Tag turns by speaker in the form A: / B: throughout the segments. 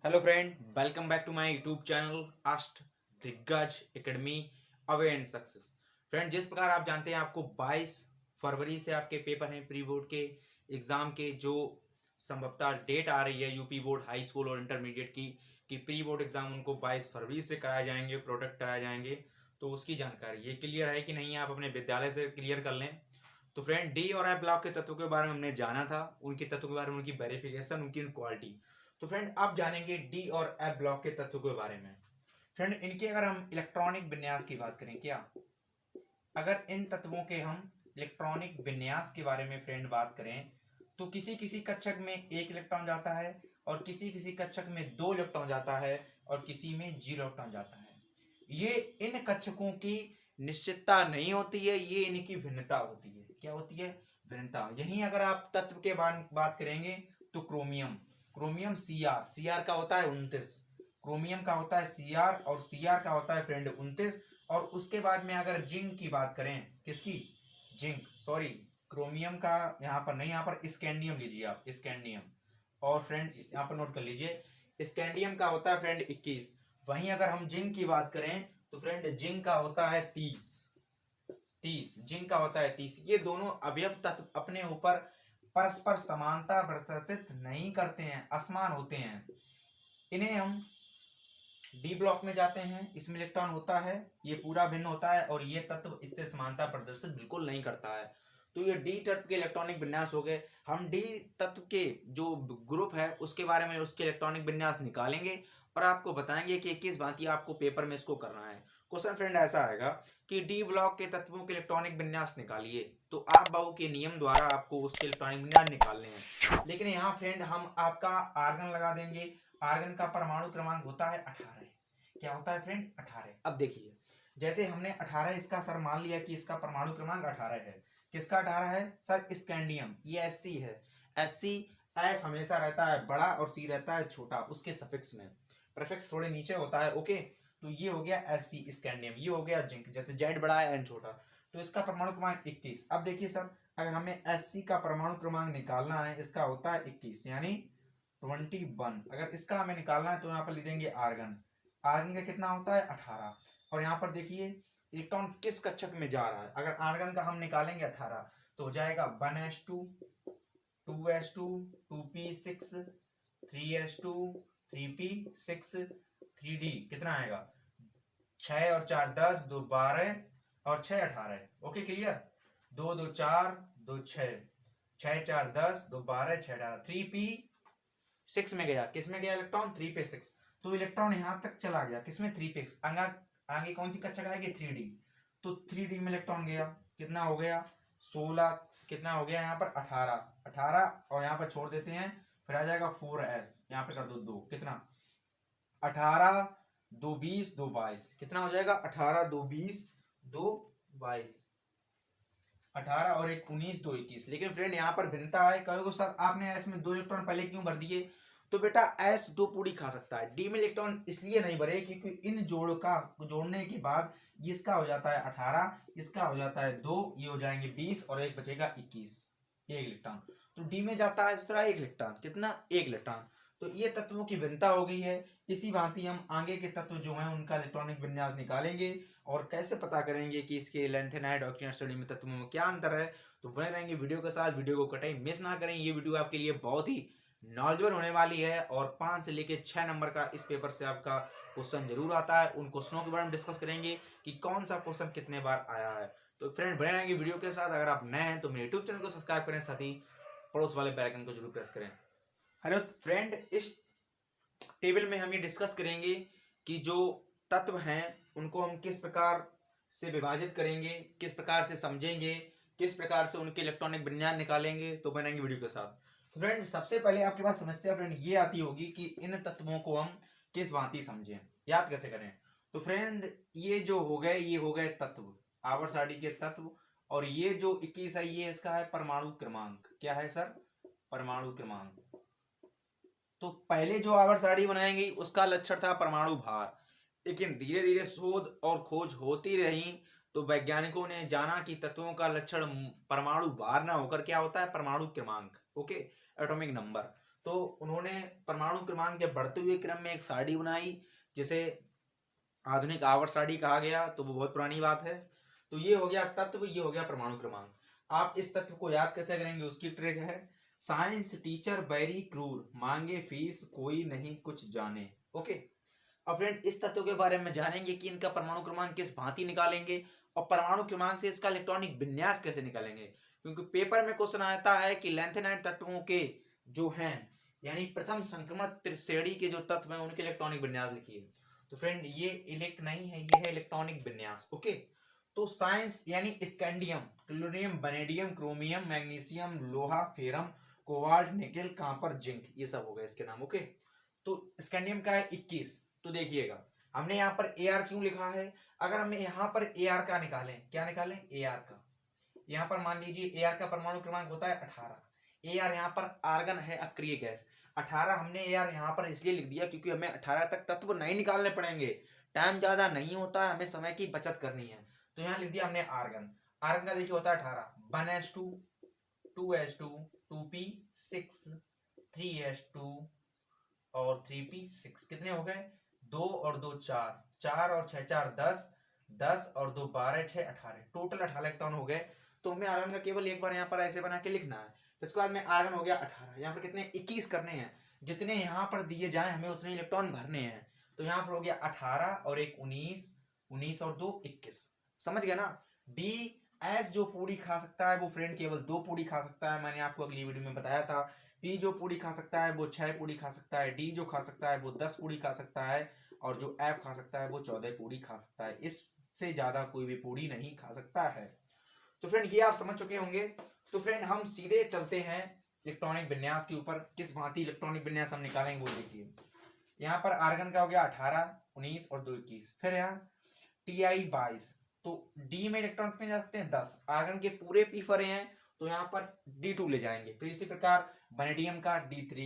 A: Hello friend, welcome back to my YouTube channel Ashta Diggaj academy away and success. Friend, जिस प्रकार आप जानते हैं आपको 22 फरवरी से आपके पेपर हैं प्री बोर्ड के एग्जाम के, जो संभवतः डेट आ रही है यूपी बोर्ड हाई स्कूल और इंटरमीडिएट की कि प्री बोर्ड एग्जाम उनको 22 फरवरी से कराए जाएंगे, प्रोडक्ट कराए जाएंगे। तो उसकी जानकारी ये क्लियर है कि नहीं, आप अपने विद्यालय से क्लियर कर लें। तो फ्रेंड, डी और एफ ब्लॉक के तत्वों के बारे में हमने जाना था, उनके तत्वों के बारे में, उनकी वेरिफिकेशन, उनकी क्वालिटी। तो फ्रेंड, आप जानेंगे डी और एफ ब्लॉक के तत्वों के बारे में। फ्रेंड, इनके अगर हम इलेक्ट्रॉनिक विन्यास की बात करें, क्या अगर इन तत्वों के हम इलेक्ट्रॉनिक विन्यास के बारे में फ्रेंड बात करें, तो किसी किसी कक्षक में 1 इलेक्ट्रॉन जाता है और किसी किसी कक्षक में 2 इलेक्ट्रॉन जाता है और किसी में 0 इलेक्ट्रॉन जाता है। ये इन कक्षकों की निश्चितता नहीं होती है, ये इनकी भिन्नता होती है। क्या होती है? भिन्नता। यहीं अगर आप तत्व के बात करेंगे तो क्रोमियम, क्रोमियम सी आर का होता है 29, क्रोमियम का होता है सी और सी का होता है फ्रेंड 29। और उसके बाद में अगर जिंक की बात करें, किसकी? जिंक, सॉरी, क्रोमियम का यहाँ पर नहीं, यहाँ पर स्कैंडियम लीजिए आप, स्कैंडियम। और फ्रेंड यहाँ पर नोट कर लीजिए, स्कैंडियम का होता है फ्रेंड 21। वहीं अगर हम जिंक की बात करें तो फ्रेंड जिंक का होता है 30, जिंक का होता है 30। ये दोनों अवयव तत्व अपने ऊपर परस्पर समानता प्रदर्शित नहीं करते हैं, असमान होते हैं। इन्हें हम डी ब्लॉक में जाते हैं, इसमें इलेक्ट्रॉन होता है, ये पूरा भिन्न होता है और ये तत्व इससे समानता प्रदर्शित बिल्कुल नहीं करता है। तो ये डी तत्व के इलेक्ट्रॉनिक विन्यास हो गए। हम डी तत्व के जो ग्रुप है उसके बारे में, उसके इलेक्ट्रॉनिक विन्यास निकालेंगे और आपको बताएंगे कि किस भांति आपको पेपर में इसको करना है। क्वेश्चन फ्रेंड ऐसा आएगा कि डी ब्लॉक के तत्वों के इलेक्ट्रॉनिक विन्यास निकालिए, तो आप बाहु के नियम द्वारा आपको उसके इलेक्ट्रॉनिक विन्यास निकालने हैं। लेकिन यहाँ फ्रेंड हम आपका आर्गन लगा देंगे। आर्गन का परमाणु क्रमांक होता है 18। क्या होता है फ्रेंड? 18। अब देखिए, जैसे हमने 18 इसका सर मान लिया कि इसका परमाणु क्रमांक 18 है। किसका 18 है सर? स्कैंडियम, ये Sc है। Sc एस हमेशा रहता है बड़ा और सी रहता है छोटा, उसके सफिक्स में प्रीफिक्स थोड़े नीचे होता है। ओके, तो ये हो गया Sc स्कैंडियम, ये हो गया जिंक, जैसे जेड बड़ा है एन छोटा। तो इसका परमाणु क्रमांक 21। अब देखिए सर, अगर हमें Sc का परमाणु क्रमांक निकालना है, इसका होता है 21 यानी 21। अगर इसका हमें निकालना है तो यहाँ पर लिख देंगे आर्गन। आर्गन का कितना होता है? 18। और यहाँ पर देखिए इलेक्ट्रॉन किस कक्षक में जा रहा है। अगर आर्गन का हम निकालेंगे 18 तो हो जाएगा 1s2 2s2 2p6 3s2 3p6 3d। कितना आएगा? 6 और 4 10, 2 12 और 6 18। Okay clear? 2 2 4 2 6 6 4 10 2 12 6 18। 3p6 में गया, किस में गया इलेक्ट्रॉन? 3p6। तो इलेक्ट्रॉन यहां तक चला गया, किसमें? 3p6। आगे कौन सी कक्षा आएगी? 3d। तो 3d में इलेक्ट्रॉन गया, कितना हो गया? 16। कितना हो गया यहाँ पर? 18 और यहाँ पर छोड़ देते हैं, फिर आ जाएगा 4s, यहाँ पे कर दो 2। कितना? 18 2 20 2 22। कितना हो जाएगा? 18 2 20 2 22। 18 और 1 19 2 21। लेकिन फ्रेंड यहाँ पर भिन्नता है। कहोगे सर आपने एस में 2 इलेक्ट्रॉन पहले क्यों भर दिए? तो बेटा एस 2 पूरी खा सकता है, डी में इलेक्ट्रॉन इसलिए नहीं भरे क्योंकि इन जोड़ने के बाद इसका हो जाता है 18, इसका हो जाता है 2, ये हो जाएंगे 20 और एक बचेगा 21, 1 इलेक्ट्रॉन। तो डी में जाता है इस तरह 1 इलेक्ट्रॉन। कितना? 1 इलेक्ट्रॉन। तो ये तत्वों की भिन्नता हो गई है। इसी भांति हम आगे के तत्व जो हैं उनका इलेक्ट्रॉनिक विन्यास निकालेंगे और कैसे पता करेंगे कि इसके लेंथेनाइड और क्लियर स्टडी में तत्वों में क्या अंतर है। तो बने रहेंगे वीडियो के साथ, वीडियो को कटाई मिस ना करें। ये वीडियो आपके लिए बहुत ही नॉलेजेबल होने वाली है और 5 से लेकर 6 नंबर का इस पेपर से आपका क्वेश्चन जरूर आता है। उन क्वेश्चनों के बारे में डिस्कस करेंगे कि कौन सा क्वेश्चन कितने बार आया है। तो फ्रेंड बने रहेंगे वीडियो के साथ। अगर आप नए हैं तो मेरे यूट्यूब चैनल को सब्सक्राइब करें, साथ ही पड़ोस वाले बेल आइकन को जरूर प्रेस करें। हेलो फ्रेंड, इस टेबल में हम ये डिस्कस करेंगे कि जो तत्व हैं उनको हम किस प्रकार से विभाजित करेंगे, किस प्रकार से समझेंगे, किस प्रकार से उनके इलेक्ट्रॉनिक विन्यास निकालेंगे। तो बनेंगे वीडियो के साथ। तो फ्रेंड सबसे पहले आपके पास समस्या फ्रेंड ये आती होगी कि इन तत्वों को हम किस भांति समझें, याद कैसे करें। तो फ्रेंड ये जो हो गए, ये हो गए तत्व, आवर्त सारणी के तत्व। और ये जो 21 है ये इसका है परमाणु क्रमांक। क्या है सर? परमाणु क्रमांक। तो पहले जो आवर्त सारणी बनाएंगे उसका लक्षण था परमाणु भार, लेकिन धीरे धीरे शोध और खोज होती रही तो वैज्ञानिकों ने जाना कि तत्वों का लक्षण परमाणु भार ना होकर क्या होता है? परमाणु क्रमांक। Okay, atomic number. तो उन्होंने परमाणु क्रमांक के बढ़ते हुए क्रम में एक सारणी बनाई, जिसे आधुनिक आवर्त सारणी कहा गया। तो वो बहुत पुरानी बात है। तो ये हो गया तत्व, ये हो गया परमाणु क्रमांक। आप इस तत्व को याद कैसे करेंगे उसकी ट्रिक है, साइंस टीचर बैरी क्रूर, मांगे फीस कोई नहीं कुछ जाने। ओके, अब फ्रेंड इस तत्व के बारे में जानेंगे कि इनका परमाणु क्रमांक किस भांति निकालेंगे और परमाणु क्रमांक से इसका इलेक्ट्रॉनिक विन्यास कैसे निकालेंगे। क्योंकि पेपर में क्वेश्चन आता है कि लैंथेनाइड तत्वों के जो हैं, यानी प्रथम संक्रमण श्रेणी के जो तत्व हैं उनके इलेक्ट्रॉनिक विन्यास लिखिए। तो फ्रेंड ये इलेक्ट नहीं है, ये है इलेक्ट्रॉनिक विन्यास। ओके, तो साइंस यानी scandium, tellurium, vanadium, chromium, magnesium, लोहा, ferrum, cobalt, nickel, copper, zinc, ये सब हो गए इसके नाम। ओके, तो स्कैंडियम का है 21। तो देखिएगा हमने यहाँ पर AR क्यों लिखा है, अगर हमें यहाँ पर AR का निकालें, क्या निकालें, AR का, यहाँ पर मान लीजिए AR का परमाणु क्रमांक होता है 18। AR यहाँ पर आर्गन है, अक्रिय गैस। 18 हमने AR यहाँ पर इसलिए लिख दिया क्योंकि हमें 18 तक तत्व नहीं निकालने पड़ेंगे, टाइम ज्यादा नहीं होता है, हमें समय की बचत करनी है। तो यहाँ लिख दिया हमने आर्गन। आर्गन का देखिए होता है 18, 1s2, 2s2, 2p6, 3s2 और 3p6, कितने हो गए, 2 और 2 4, 4 और 6 4 10, 10 और 2 12, 6 18, टोटल 18 इलेक्ट्रॉन हो गए। तो हमें आर्गन का केवल एक बार यहाँ पर ऐसे बना के लिखना है। तो इसके बाद में आर्गन हो गया 18, यहाँ पर कितने 21 करने हैं, जितने यहाँ पर दिए जाए हमें उतने इलेक्ट्रॉन भरने हैं। तो यहाँ पर हो गया 18 और एक 19, 19 और 2 21, समझ गया ना। डी एस जो पूरी खा सकता है वो फ्रेंड केवल 2 पूरी खा सकता है, मैंने आपको अगली वीडियो में बताया था। पी जो पूरी खा सकता है वो 6 पूरी खा सकता है, डी जो खा सकता है वो 10 पूरी खा सकता है, और जो एफ खा सकता है वो 14 पूरी खा सकता है। इससे ज्यादा कोई भी पूरी नहीं खा सकता है। तो फ्रेंड ये आप समझ चुके होंगे। तो फ्रेंड हम सीधे चलते हैं इलेक्ट्रॉनिक विन्यास के ऊपर, किस भांति इलेक्ट्रॉनिक विन्यास हम निकालेंगे वो देखिए। यहाँ पर आर्गन का हो गया 18, 19 और 2 21, फिर यहाँ TI 22, तो डी में इलेक्ट्रॉन कितने जा सकते हैं 10, आर्गन के पूरे पी फरे हैं तो यहाँ पर D2 ले जाएंगे। फिर इसी प्रकार वैनेडियम का D3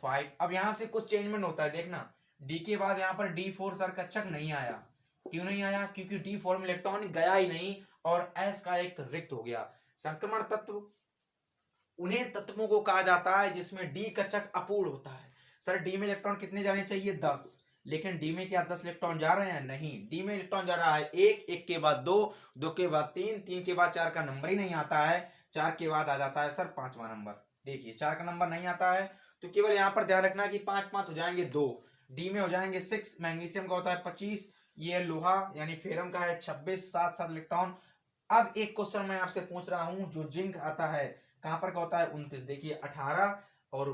A: 5। अब यहाँ से कुछ चेंजमेंट होता है, देखना D के बाद यहाँ पर D4 सर कक्षक नहीं आया, क्यों नहीं आया, क्योंकि D4 में इलेक्ट्रॉन गया ही नहीं और S का एक रिक्त हो गया। संक्रमण तत्व उन्हें तत्वों को कहा जाता है जिसमें D कक्षक अपूर्ण होता है। सर D में इलेक्ट्रॉन कितने जाने चाहिए 10, लेकिन डी में क्या 10 इलेक्ट्रॉन जा रहे हैं, नहीं, डी में इलेक्ट्रॉन जा रहा है 1, 1 के बाद 2, 2 के बाद 3, 3 के बाद 4 का नंबर ही नहीं आता है, 4 के बाद आ जाता है सर 5वां नंबर। देखिए 4 का नंबर नहीं आता है तो केवल यहाँ पर ध्यान रखना कि 5 5 हो जाएंगे 2, डी में हो जाएंगे 6, मैग्नीशियम का होता है 25, ये लोहा यानी फेरम का है 26, 7 7 इलेक्ट्रॉन। अब एक क्वेश्चन मैं आपसे पूछ रहा हूं, जो जिंक आता है कहां पर का होता है 29, देखिए 18 और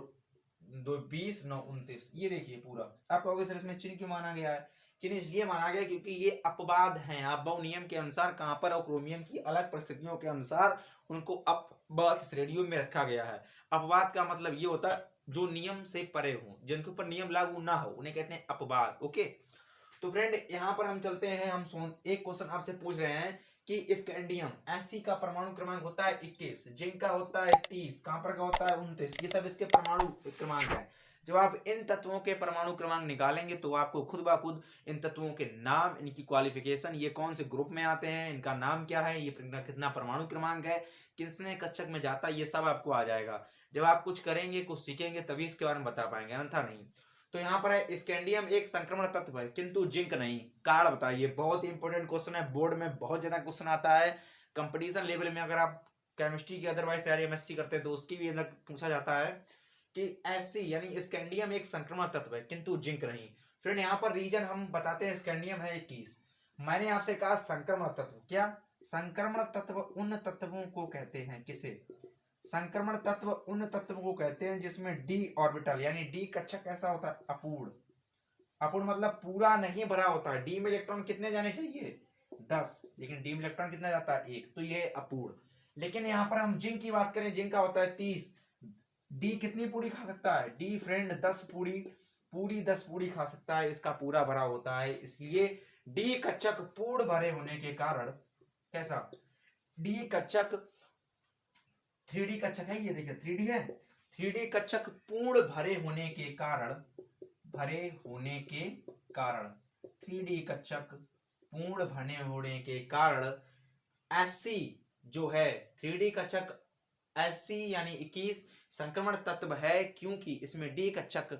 A: 2 20 9 29, ये देखिए पूरा। आप कहोगे सर इसमें चिन्ह क्यों माना गया है, चिन्ह इसलिए माना गया क्योंकि ये अपवाद हैं, अपवाद नियम के अनुसार कॉपर और क्रोमियम की अलग परिस्थितियों के अनुसार उनको अपवाद श्रेणियों में रखा गया है। अपवाद का मतलब ये होता है जो नियम से परे हो, जिनके ऊपर नियम लागू ना हो उन्हें कहते हैं अपवाद। ओके, तो फ्रेंड यहाँ पर हम चलते हैं, हम एक क्वेश्चन आपसे पूछ रहे हैं कि स्कैंडियम Fe का परमाणु क्रमांक होता है 21, जिंक का होता है 30, कॉपर का होता है 29, ये सब इसके परमाणु क्रमांक है। जब आप इन तत्वों के परमाणु क्रमांक निकालेंगे तो आपको खुद ब खुद इन तत्वों के नाम, इनकी क्वालिफिकेशन, ये कौन से ग्रुप में आते हैं, इनका नाम क्या है, ये कितना परमाणु क्रमांक है, कितने कक्षक में जाता है, ये सब आपको आ जाएगा। जब आप कुछ करेंगे, कुछ सीखेंगे तभी इसके बारे में बता पाएंगे, अन्यथा नहीं। तो यहाँ पर है स्कैंडियम एक संक्रमण तत्व है किंतु जिंक नहीं, कारण बताइए। बहुत ही इंपॉर्टेंट क्वेश्चन है, बोर्ड में बहुत ज्यादा क्वेश्चन आता है, कंपटीशन लेवल में अगर आप केमिस्ट्री की अदरवाइज तैयारी MSc करते हैं तो उसकी भी अंदर पूछा जाता है कि ऐसी यानी स्कैंडियम एक संक्रमण तत्व है किंतु जिंक नहीं। फ्रेंड यहाँ पर रीजन हम बताते हैं, स्कैंडियम है 21, मैंने आपसे कहा संक्रमण तत्व, क्या संक्रमण तत्व उन तत्वों को कहते हैं, किसे, संक्रमण तत्व उन तत्वों को कहते हैं जिसमें d ऑर्बिटल यानी d कक्षक कैसा होता है, अपूर्ण। अपूर्ण मतलब पूरा नहीं भरा होता है, d में इलेक्ट्रॉन कितने जाने चाहिए 10, लेकिन d में इलेक्ट्रॉन कितना जाता है 1, तो ये है अपूर्ण। लेकिन यहाँ पर हम जिंक की बात करें, जिंक का होता है 30, d कितनी पूरी खा सकता है, d फ्रेंड 10 पूरी 10 पूरी खा सकता है, इसका पूरा भरा होता है, इसलिए d कक्षक पूर्ण भरे होने के कारण, कैसा, d कक्षक 3D कक्षक है, ये देखिए 3D है, 3D कक्षक पूर्ण भरे होने के कारण, 3D कक्षक पूर्ण भरे होने के कारण Sc जो है 3D कक्षक Sc यानी 21 संक्रमण तत्व है क्योंकि इसमें डी कक्षक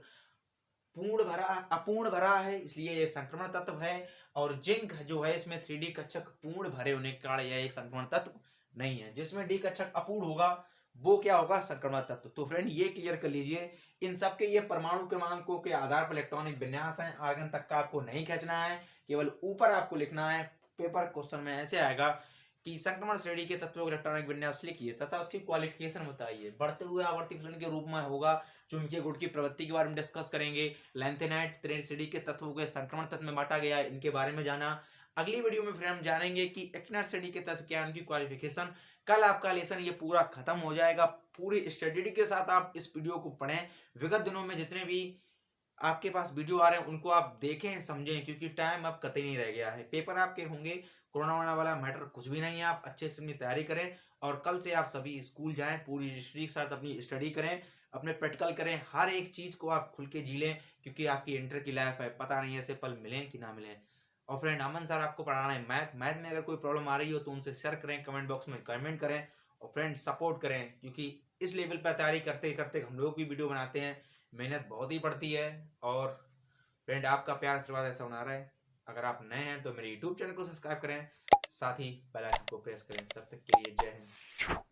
A: अपूर्ण भरा है, इसलिए ये संक्रमण तत्व है। और जिंक जो है इसमें 3D कक्षक पूर्ण भरे होने के कारण यह एक संक्रमण तत्व नहीं है। जिसमें डी कक्षक अपूर्ण होगा वो क्या होगा, संक्रमण तत्व। तो फ्रेंड ये क्लियर कर लीजिए, इन सबके ये परमाणु क्रमांकों के आधार पर इलेक्ट्रॉनिक विन्यास है। आर्गन तक का आपको नहीं खींचना है, केवल ऊपर आपको लिखना है। पेपर क्वेश्चन में ऐसे आएगा कि संक्रमण श्रेणी के तत्वों का इलेक्ट्रॉनिक विन्यास लिखिए तथा उसकी क्वालिफिकेशन बताइए। बढ़ते हुए आवर्ती फलन के रूप में होगा। चुंबकीय गुण की प्रवृत्ति के बारे में डिस्कस करेंगे। लैंथेनाइट श्रेणी के तत्वों के संक्रमण तत्व में बांटा गया है, इनके बारे में जाना। अगली वीडियो में फिर हम जानेंगे कि एक्टिनाइट श्रेणी के तत्व क्या है, उनकी क्वालिफिकेशन। कल आपका लेसन ये पूरा खत्म हो जाएगा। पूरी स्टडी के साथ आप इस वीडियो को पढ़ें। विगत दिनों में जितने भी आपके पास वीडियो आ रहे हैं उनको आप देखें समझें, क्योंकि टाइम अब कतई नहीं रह गया है। पेपर आपके होंगे, कोरोना वोरोना वाला मैटर कुछ भी नहीं है। आप अच्छे से अपनी तैयारी करें और कल से आप सभी स्कूल जाएं, पूरी हिस्ट्री के साथ अपनी स्टडी करें, अपने प्रैक्टिकल करें, हर एक चीज़ को आप खुल के जी लें, क्योंकि आपकी इंटर की लाइफ है, पता नहीं ऐसे पल मिलें कि ना मिलें। और फ्रेंड अमन सर आपको पढ़ाना है मैथ में अगर कोई प्रॉब्लम आ रही हो तो उनसे शेयर करें, कमेंट बॉक्स में कमेंट करें और फ्रेंड सपोर्ट करें, क्योंकि इस लेवल पर तैयारी करते करते हम लोग भी वीडियो बनाते हैं, मेहनत बहुत ही पड़ती है। और फ्रेंड आपका प्यार आशीर्वाद ऐसा बना रहा है। अगर आप नए हैं तो मेरे यूट्यूब चैनल को सब्सक्राइब करें, साथ ही बेल आइकन को प्रेस करें। तब तक के लिए जय हिंद।